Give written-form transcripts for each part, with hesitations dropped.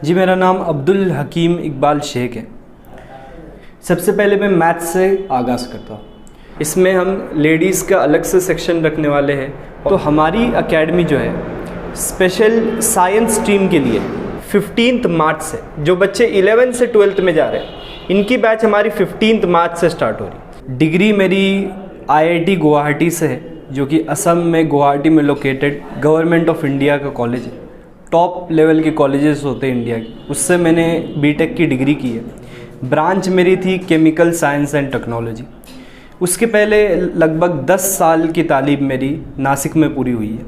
जी, मेरा नाम अब्दुल हकीम इकबाल शेख है। सबसे पहले मैं मैथ्स से आगाज़ करता हूँ। इसमें हम लेडीज़ का अलग से सेक्शन रखने वाले हैं। तो हमारी एकेडमी जो है स्पेशल साइंस स्ट्रीम के लिए 15 मार्च से, जो बच्चे 11 से 12th में जा रहे हैं इनकी बैच हमारी 15 मार्च से स्टार्ट हो रही। डिग्री मेरी IIT गुवाहाटी से है, जो कि असम में गुवाहाटी में लोकेटेड गवर्नमेंट ऑफ इंडिया का कॉलेज है। टॉप लेवल के कॉलेजेस होते हैं इंडिया के, उससे मैंने बीटेक की डिग्री की है। ब्रांच मेरी थी केमिकल साइंस एंड टेक्नोलॉजी। उसके पहले लगभग 10 साल की तालीम मेरी नासिक में पूरी हुई है।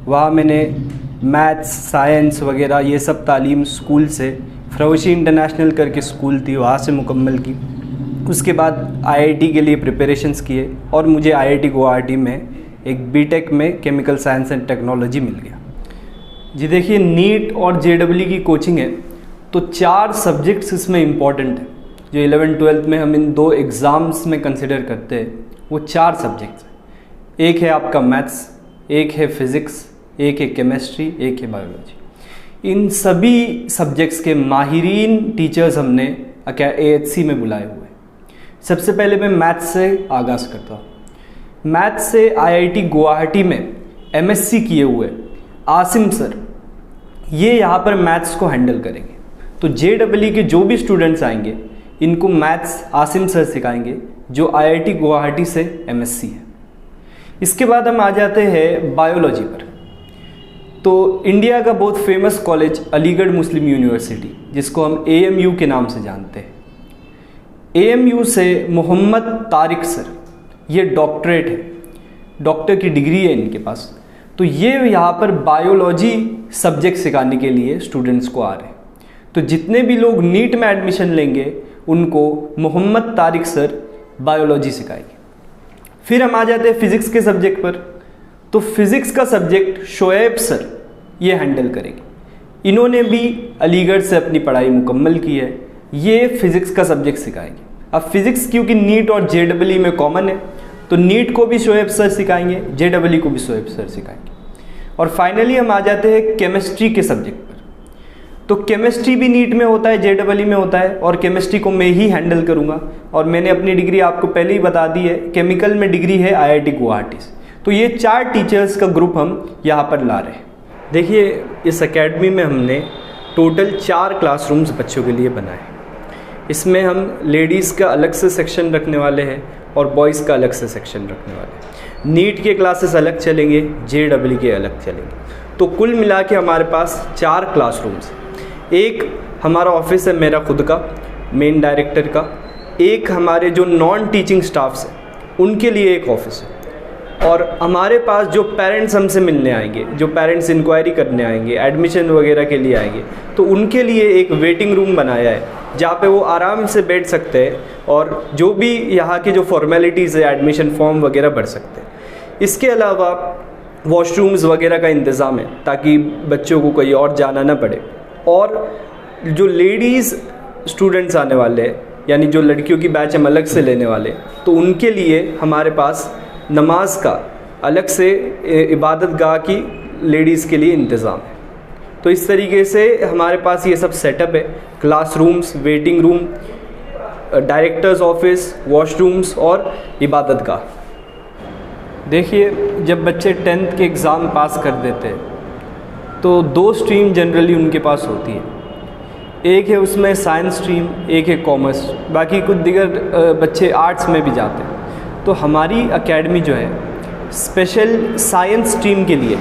वहाँ मैंने मैथ्स, साइंस वगैरह ये सब तालीम स्कूल से, फ्रोशी इंटरनेशनल करके स्कूल थी, वहाँ से मुकम्मल की। उसके बाद IIT के लिए प्रिपरेशंस किए और मुझे IIT गुवाहाटी में एक बीटेक में केमिकल साइंस एंड टेक्नोलॉजी मिल गया। जी देखिए, नीट और JEE की कोचिंग है तो 4 सब्जेक्ट्स इसमें इम्पॉर्टेंट है। जो 11-12 में हम इन 2 एग्ज़ाम्स में कंसिडर करते हैं वो 4 सब्जेक्ट्स हैं। एक है आपका मैथ्स, एक है फिज़िक्स, एक है केमिस्ट्री, एक है बायोलॉजी। इन सभी सब्जेक्ट्स के माहिरीन टीचर्स हमने AHC में बुलाए हुए हैं। सबसे पहले मैं मैथ्स से आगाज़ करता हूँ। मैथ्स से IIT गुवाहाटी में MSc किए हुए आसिम सर ये यहाँ पर मैथ्स को हैंडल करेंगे। तो JEE के जो भी स्टूडेंट्स आएंगे इनको मैथ्स आसिम सर सिखाएंगे, जो IIT गुवाहाटी से MSc है। इसके बाद हम आ जाते हैं बायोलॉजी पर। तो इंडिया का बहुत फेमस कॉलेज अलीगढ़ मुस्लिम यूनिवर्सिटी, जिसको हम AMU के नाम से जानते हैं, AMU से मोहम्मद तारिक सर, ये डॉक्टरेट है, डॉक्टर की डिग्री है इनके पास। तो ये यहाँ पर बायोलॉजी सब्जेक्ट सिखाने के लिए स्टूडेंट्स को आ रहे हैं। तो जितने भी लोग नीट में एडमिशन लेंगे उनको मोहम्मद तारिक सर बायोलॉजी सिखाएंगे। फिर हम आ जाते हैं फ़िज़िक्स के सब्जेक्ट पर। तो फिज़िक्स का सब्जेक्ट शोएब सर ये हैंडल करेंगे। इन्होंने भी अलीगढ़ से अपनी पढ़ाई मुकम्मल की है, ये फ़िज़िक्स का सब्जेक्ट सिखाएंगे। अब फ़िज़िक्स क्योंकि नीट और JEE में कॉमन है तो नीट को भी शोएब सर सिखाएंगे, JEE को भी शोएब सर सिखाएंगे। और फाइनली हम आ जाते हैं केमिस्ट्री के सब्जेक्ट पर। तो केमिस्ट्री भी नीट में होता है, JEE में होता है, और केमिस्ट्री को मैं ही हैंडल करूँगा। और मैंने अपनी डिग्री आपको पहले ही बता दी है, केमिकल में डिग्री है IIT गुवाहाटी से। तो ये 4 टीचर्स का ग्रुप हम यहाँ पर ला रहे हैं। देखिए, इस एकेडमी में हमने टोटल 4 क्लासरूम्स बच्चों के लिए बनाए। इसमें हम लेडीज़ का अलग से सेक्शन रखने वाले हैं और बॉयज़ का अलग से सेक्शन रखने वाले हैं। नीट के क्लासेस अलग चलेंगे, JEE के अलग चलेंगे। तो कुल मिला के हमारे पास 4 क्लासरूम्स हैं। एक हमारा ऑफिस है मेरा खुद का, मेन डायरेक्टर का। एक हमारे जो नॉन टीचिंग स्टाफ्स हैं उनके लिए एक ऑफिस है। और हमारे पास जो पेरेंट्स हमसे मिलने आएंगे, जो पेरेंट्स इंक्वायरी करने आएंगे, एडमिशन वगैरह के लिए आएंगे, तो उनके लिए एक वेटिंग रूम बनाया है जहाँ पे वो आराम से बैठ सकते हैं और जो भी यहाँ की जो फॉर्मेलिटीज़ है, एडमिशन फॉर्म वगैरह भर सकते हैं। इसके अलावा वॉशरूम्स वगैरह का इंतज़ाम है ताकि बच्चों को कहीं और जाना ना पड़े। और जो लेडीज़ स्टूडेंट्स आने वाले हैं, यानी जो लड़कियों की बैच हम अलग से लेने वाले, तो उनके लिए हमारे पास नमाज का अलग से इबादत गाह की लेडीज़ के लिए इंतज़ाम है। तो इस तरीके से हमारे पास ये सब सेटअप है, classrooms, waiting room, directors office, washrooms और इबादत गाह। देखिए, जब बच्चे 10th के एग्ज़ाम पास कर देते हैं तो 2 स्ट्रीम जनरली उनके पास होती है। एक है उसमें साइंस स्ट्रीम, एक है कॉमर्स, बाकी कुछ दिगर बच्चे आर्ट्स में भी जाते हैं। तो हमारी एकेडमी जो है स्पेशल साइंस स्ट्रीम के लिए।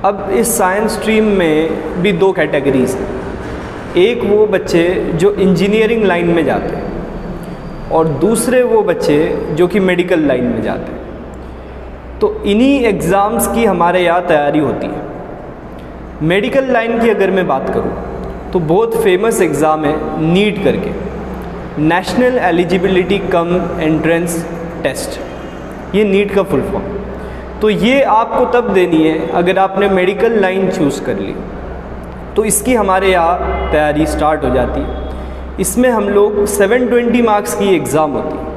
अब इस साइंस स्ट्रीम में भी 2 कैटेगरीज़ हैं। एक वो बच्चे जो इंजीनियरिंग लाइन में जाते हैं और दूसरे वो बच्चे जो कि मेडिकल लाइन में जाते हैं। तो इन्हीं एग्ज़ाम्स की हमारे यहाँ तैयारी होती है। मेडिकल लाइन की अगर मैं बात करूँ तो बहुत फेमस एग्ज़ाम है नीट करके, national eligibility cum entrance test, ये नीट का फुल फॉर्म। तो ये आपको तब देनी है अगर आपने मेडिकल लाइन चूज़ कर ली। तो इसकी हमारे यहाँ तैयारी स्टार्ट हो जाती है। इसमें हम लोग 720 मार्क्स की एग्ज़ाम होती है।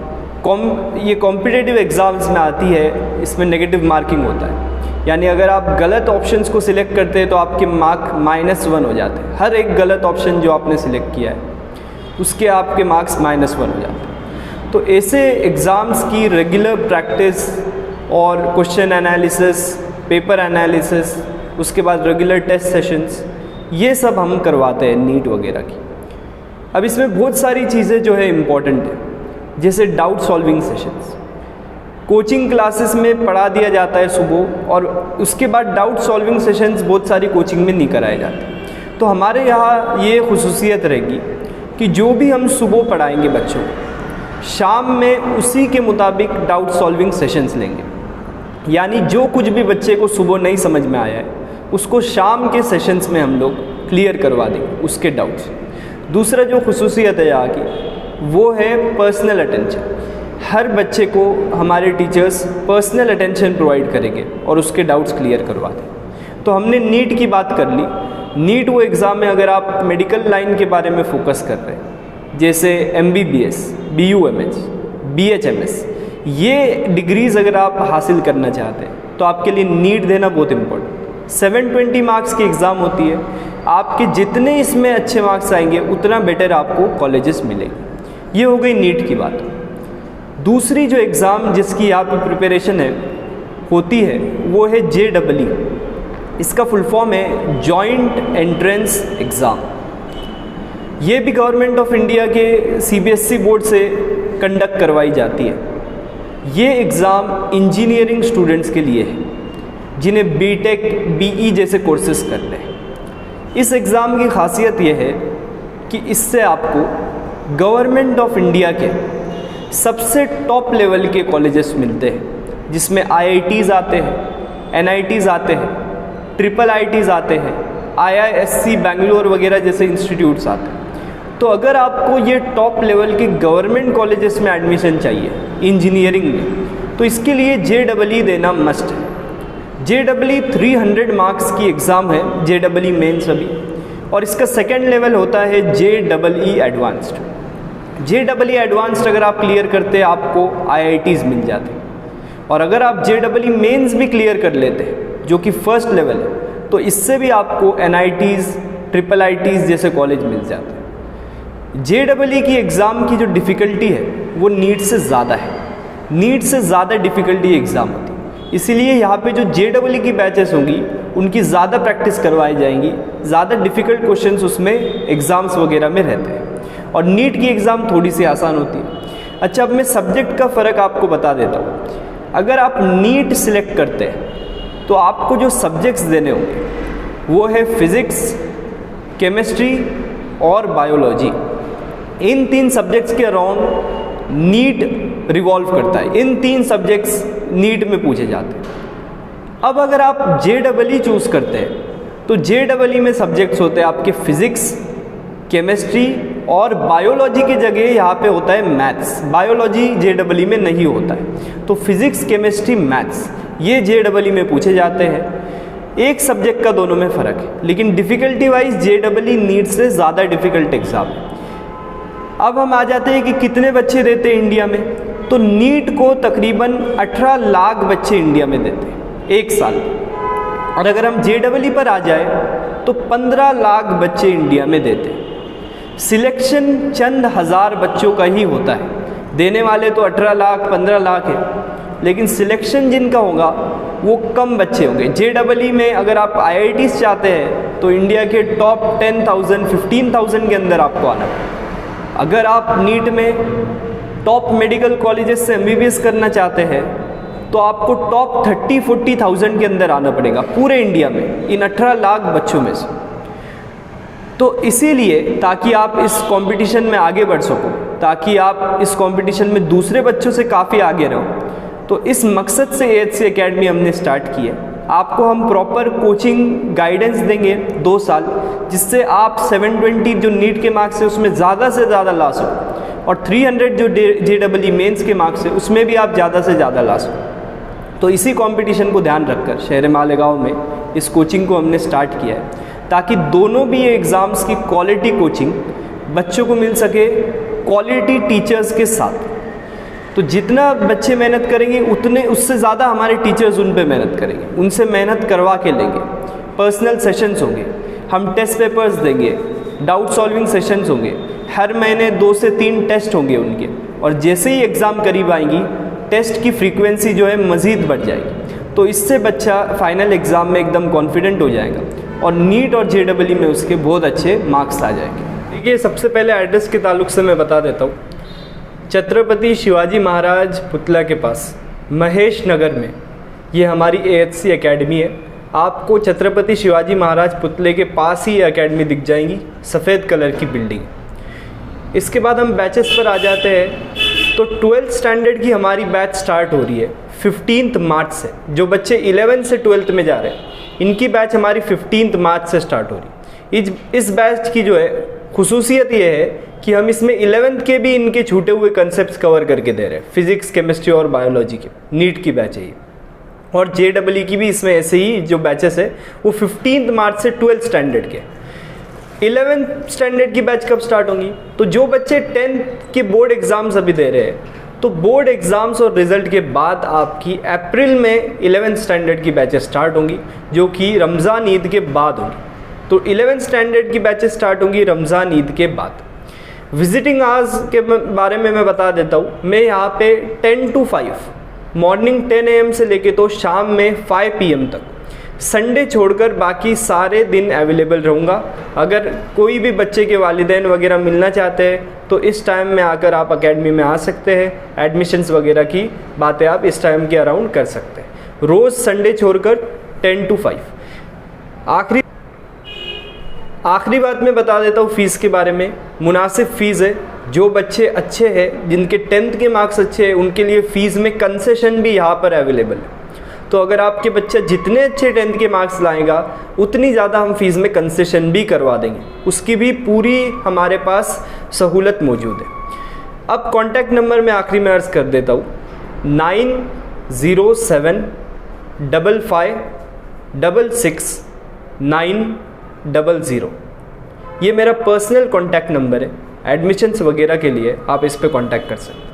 ये कॉम्पिटिटिव एग्ज़ाम्स में आती है, इसमें नेगेटिव मार्किंग होता है। यानी अगर आप गलत ऑप्शंस को सिलेक्ट करते हैं तो आपके मार्क -1 हो जाते हैं। हर एक गलत ऑप्शन जो आपने सिलेक्ट किया है उसके आपके मार्क्स -1 हो जाते हैं। तो ऐसे एग्ज़ाम्स की रेगुलर प्रैक्टिस और क्वेश्चन एनालिसिस, पेपर एनालिसिस, उसके बाद रेगुलर टेस्ट सेशंस, ये सब हम करवाते हैं नीट वगैरह की। अब इसमें बहुत सारी चीज़ें जो है इम्पॉर्टेंट है, जैसे doubt solving sessions. Coaching classes में पढ़ा दिया जाता है सुबह, और उसके बाद डाउट सॉल्विंग सेशंस बहुत सारी कोचिंग में नहीं कराए जाते। तो हमारे यहाँ ये खुसूसियत रहेगी कि जो भी हम सुबह पढ़ाएंगे बच्चों को, शाम में उसी के मुताबिक डाउट सॉल्विंग सेशंस लेंगे। यानी जो कुछ भी बच्चे को सुबह नहीं समझ में आया है उसको शाम के सेशंस में हम लोग क्लियर करवा देंगे उसके डाउट्स। दूसरा जो खुसूसियत है यहाँ की वो है पर्सनल अटेंशन। हर बच्चे को हमारे टीचर्स पर्सनल अटेंशन प्रोवाइड करेंगे और उसके डाउट्स क्लियर करवा दें। तो हमने नीट की बात कर ली। नीट वो एग्ज़ाम है अगर आप मेडिकल लाइन के बारे में फोकस कर रहे हैं, जैसे MBBS, BUMS, BHMS, ये डिग्रीज़ अगर आप हासिल करना चाहते हैं तो आपके लिए नीट देना बहुत इम्पोर्टेंट। 720 मार्क्स की एग्ज़ाम होती है। आपके जितने इसमें अच्छे मार्क्स आएंगे उतना बेटर आपको कॉलेजेस मिलेंगे। ये हो गई नीट की बात। दूसरी जो एग्ज़ाम जिसकी यहाँ पे प्रिपरेशन है होती है वो है JEE। इसका फुल फॉर्म है जॉइंट एंट्रेंस एग्ज़ाम। ये भी गवर्नमेंट ऑफ इंडिया के CBSE बोर्ड से कंडक्ट करवाई जाती है। ये एग्ज़ाम इंजीनियरिंग स्टूडेंट्स के लिए है जिन्हें BTech, BE जैसे कोर्सेज करने हैं। इस एग्ज़ाम की खासियत ये है कि इससे आपको गवर्नमेंट ऑफ इंडिया के सबसे टॉप लेवल के कॉलेजेस मिलते हैं, जिसमें IITs आते हैं, NITs आते हैं, IIITs आते हैं, IISc बैंगलोर वगैरह जैसे इंस्टीट्यूट्स आते हैं। तो अगर आपको ये टॉप लेवल के गवर्नमेंट कॉलेजेस में एडमिशन चाहिए इंजीनियरिंग में, तो इसके लिए JEE देना मस्ट है। JEE 300 मार्क्स की एग्ज़ाम है, JEE मेंस अभी, और इसका सेकेंड लेवल होता है JEE एडवांस्ड। JEE एडवांस्ड अगर आप क्लियर करते हैं आपको IITs मिल जाते हैं, और अगर आप JEE मेंस भी क्लियर कर लेते हैं जो कि फर्स्ट लेवल है, तो इससे भी आपको NITs, IIITs जैसे कॉलेज मिल जाते हैं। JEE की एग्ज़ाम की जो डिफ़िकल्टी है वो नीट से ज़्यादा है। नीट से ज़्यादा डिफ़िकल्टी एग्ज़ाम होती है, इसीलिए यहाँ पे जो JEE की बैचेस होंगी उनकी ज़्यादा प्रैक्टिस करवाई जाएंगी, ज़्यादा डिफ़िकल्ट क्वेश्चंस उसमें एग्ज़ाम्स वगैरह में रहते हैं, और नीट की एग्ज़ाम थोड़ी सी आसान होती है। अच्छा, अब मैं सब्जेक्ट का फ़र्क आपको बता देता हूँ। अगर आप नीट सिलेक्ट करते हैं तो आपको जो सब्जेक्ट्स देने होंगे वो है फिज़िक्स, केमिस्ट्री और बायोलॉजी। इन 3 सब्जेक्ट्स के अराउंड नीट रिवॉल्व करता है। इन 3 सब्जेक्ट्स नीट में पूछे जाते हैं। अब अगर आप JEE चूज़ करते हैं तो JEE में सब्जेक्ट्स होते हैं आपके फिज़िक्स, केमिस्ट्री और बायोलॉजी की जगह यहाँ पे होता है मैथ्स। बायोलॉजी JEE में नहीं होता है, तो फिज़िक्स, केमिस्ट्री, मैथ्स ये JEE में पूछे जाते हैं। एक सब्जेक्ट का दोनों में फ़र्क है, लेकिन डिफ़िकल्टी वाइज JEE नीट से ज़्यादा डिफ़िकल्ट एग्ज़ाम है। अब हम आ जाते हैं कि कितने बच्चे देते हैं इंडिया में। तो नीट को तकरीबन 18 लाख बच्चे इंडिया में देते हैं एक साल, और अगर हम JEE पर आ जाए तो 15 लाख बच्चे इंडिया में देते हैं। सिलेक्शन चंद हज़ार बच्चों का ही होता है, देने वाले तो 18 लाख 15 लाख है, लेकिन सिलेक्शन जिनका होगा वो कम बच्चे होंगे। JEE में अगर आप IITs चाहते हैं तो इंडिया के टॉप 10,000 15,000 के अंदर आपको आना है। अगर आप नीट में टॉप मेडिकल कॉलेजेस से MBBS करना चाहते हैं तो आपको टॉप 30-40,000 के अंदर आना पड़ेगा पूरे इंडिया में, इन 18 लाख बच्चों में से। तो इसीलिए ताकि आप इस कंपटीशन में आगे बढ़ सको, ताकि आप इस कंपटीशन में दूसरे बच्चों से काफ़ी आगे रहो, तो इस मकसद से AHC अकेडमी हमने स्टार्ट की है। आपको हम प्रॉपर कोचिंग गाइडेंस देंगे 2 साल, जिससे आप 720 जो नीट के मार्क्स है उसमें ज़्यादा से ज़्यादा ला सको, और 300 जो JEE मेंस के मार्क्स है उसमें भी आप ज़्यादा से ज़्यादा ला सको। तो इसी कंपटीशन को ध्यान रखकर शहर मालेगांव में इस कोचिंग को हमने स्टार्ट किया है, ताकि दोनों भी ये एग्ज़ाम्स की क्वालिटी कोचिंग बच्चों को मिल सके क्वालिटी टीचर्स के साथ। तो जितना बच्चे मेहनत करेंगे उतने उससे ज़्यादा हमारे टीचर्स उन पे मेहनत करेंगे, उनसे मेहनत करवा के लेंगे। पर्सनल सेशंस होंगे, हम टेस्ट पेपर्स देंगे, डाउट सॉल्विंग सेशंस होंगे, हर महीने 2 से 3 टेस्ट होंगे उनके, और जैसे ही एग्ज़ाम करीब आएंगी टेस्ट की फ्रीक्वेंसी जो है मज़ीद बढ़ जाएगी। तो इससे बच्चा फाइनल एग्ज़ाम में एकदम कॉन्फिडेंट हो जाएगा और नीट और JEE में उसके बहुत अच्छे मार्क्स आ जाएंगे। देखिए, सबसे पहले एड्रेस के ताल्लुक से मैं बता देता हूँ। छत्रपति शिवाजी महाराज पुतला के पास महेश नगर में ये हमारी AHC एकेडमी है। आपको छत्रपति शिवाजी महाराज पुतले के पास ही एकेडमी दिख जाएंगी, सफ़ेद कलर की बिल्डिंग। इसके बाद हम बैचेस पर आ जाते हैं। तो 12th स्टैंडर्ड की हमारी बैच स्टार्ट हो रही है 15 मार्च से। जो बच्चे 11th से 12th में जा रहे हैं इनकी बैच हमारी 15 मार्च से स्टार्ट हो रही है। इस बैच की जो है खुसूसियत ये है कि हम इसमें 11th के भी इनके छूटे हुए कंसेप्ट कवर करके दे रहे हैं, फिजिक्स, केमिस्ट्री और बायोलॉजी के। नीट की बैच है ये, और JEE की भी इसमें ऐसे ही जो बैचेस है वो 15 मार्च से 12th स्टैंडर्ड के। 11th स्टैंडर्ड की बैच कब स्टार्ट होंगी? तो जो बच्चे 10th के बोर्ड एग्ज़ाम्स अभी दे रहे हैं, तो बोर्ड एग्ज़ाम्स और रिज़ल्ट के बाद आपकी अप्रैल में 11th स्टैंडर्ड की बैचेस स्टार्ट होंगी, जो कि रमज़ान ईद के बाद होंगी। तो 11th स्टैंडर्ड की बैचेस स्टार्ट होंगी रमज़ान ईद के बाद। विजिटिंग आवर्स के बारे में मैं बता देता हूँ। मैं यहाँ पे 10 to 5 मॉर्निंग 10 AM से लेके तो शाम में 5 PM तक, संडे छोड़कर बाकी सारे दिन अवेलेबल रहूँगा। अगर कोई भी बच्चे के वालिदैन वगैरह मिलना चाहते हैं तो इस टाइम में आकर आप एकेडमी में आ सकते हैं। एडमिशन्स वगैरह की बातें आप इस टाइम के अराउंड कर सकते हैं, रोज़ संडे छोड़कर 10 to 5। आखिरी बात मैं बता देता हूँ फ़ीस के बारे में। मुनासिब फ़ीस है। जो बच्चे अच्छे हैं, जिनके 10th के मार्क्स अच्छे हैं, उनके लिए फ़ीस में कंसेशन भी यहाँ पर अवेलेबल है। तो अगर आपके बच्चा जितने अच्छे 10th के मार्क्स लाएगा उतनी ज़्यादा हम फ़ीस में कंसेशन भी करवा देंगे, उसकी भी पूरी हमारे पास सहूलत मौजूद है। अब कॉन्टैक्ट नंबर मैं आखिरी में अर्ज़ कर देता हूँ, 907 55 66 900। ये मेरा पर्सनल कॉन्टैक्ट नंबर है। एडमिशन्स वगैरह के लिए आप इस पर कॉन्टैक्ट कर सकते हैं।